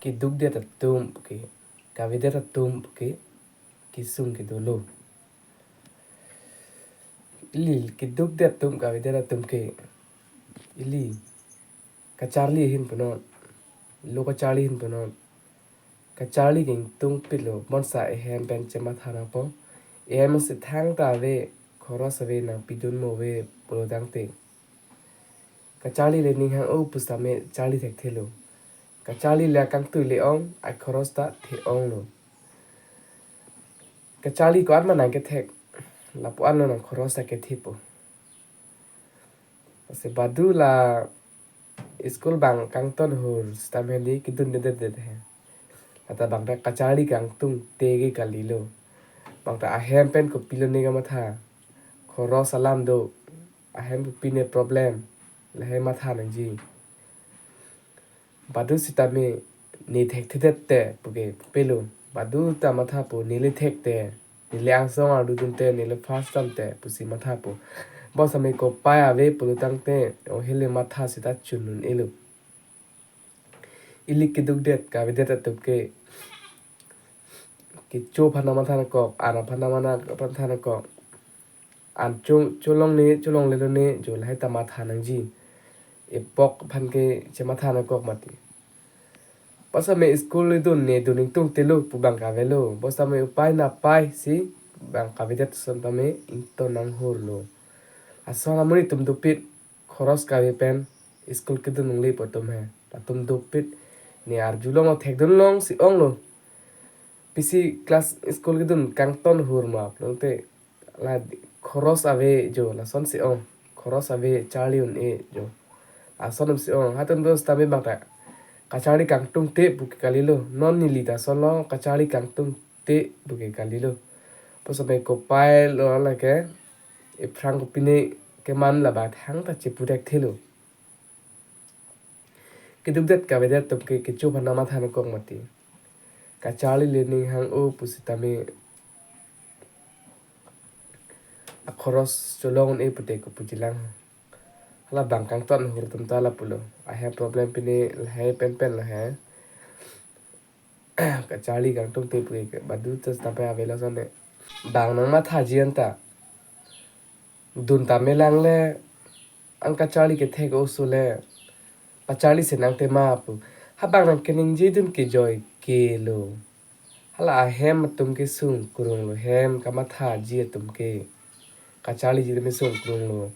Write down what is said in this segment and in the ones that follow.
Keduk Atum ke Keduk Atum ke Kisung ke dulu. Ili Keduk Atum Keduk Atum ke ili Kacharli hin punon lo Kacharli hin punon Kacharli ging tung pilo monsa ehem ben chema thana po ehem se thang ta ve khoros ve na pidun mo ve polo dang te Kacharli le ning hang o pusame Charli thek thelo Kacharli la kang tu le ong ai khoros ta the ong lo Kacharli ko atma nang ke thek la po an no khoros ta ke thipo se badu la school bang kang ton hur stameli kidun de he ata bang ta Kacharli kang tung te ge kalilo bang ta ahem pen ko pilone ga matha khoros salam do ahem pine problem la he matha nang ji badu sitame ni thek thidet te puge pelo badu ta matha po ni le thek te ni le ang song adu dun te ni le fast tam te pusi matha po bo same ko pa ave pulu tang te o hele matha sita chunun elu ili kiduk det ka vedet atup ke ki cho phana matha na ko ana phana mana phana na ko an cholong le lo ne jo lai ta matha nang ji e pok phan ke che matha na ko mati Basta me school dun ne duning tung telu pu bang ka velo basta me upai na pai si bang ka vedet son tame into nang hur lo asala muni tum du pit khoros ka ve pen school ke dun le patum he tum du pit ni ar julong o thek dun long si ong lo pisi class school ke dun kang ton hur ma te la khoros ave jo la son si ong khoros ave Charli un e jo ason si ong hatun dos tame bang ta Kacharli kang tung te buke kalilo non ni lita solo Kacharli kang tung te buke kalilo posabe ko pai lo la ke e prang ko pine ke man la bat hang ta che pudek thelo ke dubdet ka vedet tum ke chu bhana ma thana ko mati Kacharli le ning hang o pusitame akhoros cholong e pute ko pujilang la bang kang ton hur tum ta la pulo I have problem pine la hai pen la hai Kacharli kang tung te pui ke badu tas ta pa avela son ne bang nang ma tha jian ta dun ta me lang le ang Kacharli ke the ko su le Kacharli se nang te ma pu ha bang nang kening ji dun ke joy ke lo hala hem tum ke sung kurung lo hem ka ma tha ji tum ke Kacharli ji me sung kurung lo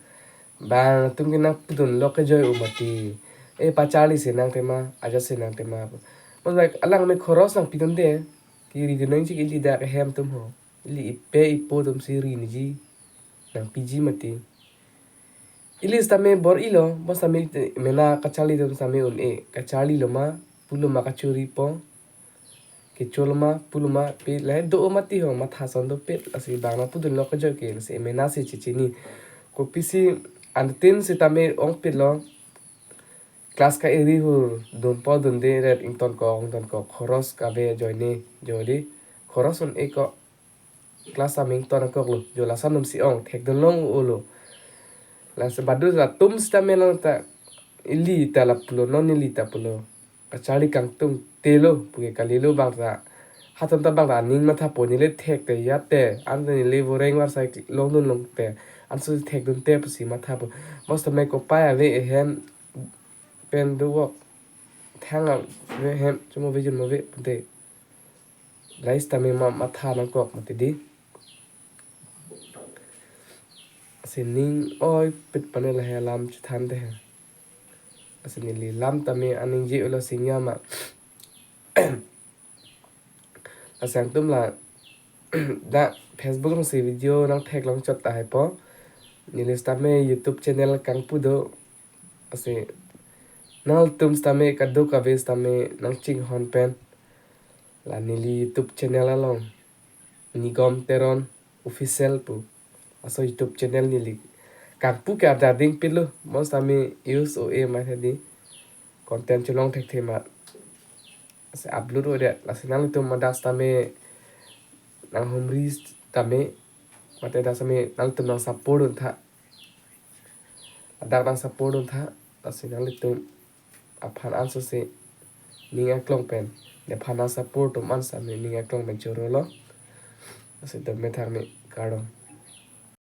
bang tum ke nang pudun lo ke joy umati e pa Charli se nang te ma aja se nang te ma Mas like alang me khoros nang pidon de ki ri dinang chi ili da hem tum ho ili ipe ipo tum si ri ni ji nang piji mati ili stame bor ilo bos tame mena Kacharli tum stame un e Kacharli lo ma pulo ma kachuri po ke cholma pulo ma pe la do mati ho ma tha son do pe asi bang na pudun lo ka jo ke se mena se chichini ko pisi an tin se tame ong pe lo class ka eri hur don po don de red ington ko khoros ka be joine jodi khoros on e ko class aming ton ko lo jo la sanum si ong thek don long ulo la se badu la tum sta melon ta ili ta la pulo non ili ta pulo Kacharli kang tum telo puke kalilo bang ta hatam ta bang ta ning ma tha poni le thek te ya te an ni le voreng war sai long don long te an su thek don te pusi ma tha pu most of me ko pa ave hem pen do work thang out ve hem chumo vision mo ve de lais ta me ma tha na ko ma te di sining oi pit panel he lam chan de asini li lam ta me aning ji ulo singya ma asang tum la da Facebook ng si video nang thek long chot ta hai po nilis ta me YouTube channel kang pu do ase nal tum sta me Keduk Atum sta me nang ching hon pen la nili YouTube channel along nigom teron official pu aso YouTube channel nili kang pu ka da ding pilu most ame use o e ma thadi content cholong thek the ma se upload o de la sinal tum ma das ta me nang homris ta me mate da me nang tum nang support un tha ada nang support un tha la sinal tum aphan anso se ning aklong pen ne phana support um an sam ning aklong pen choro lo ase to me thang ni karo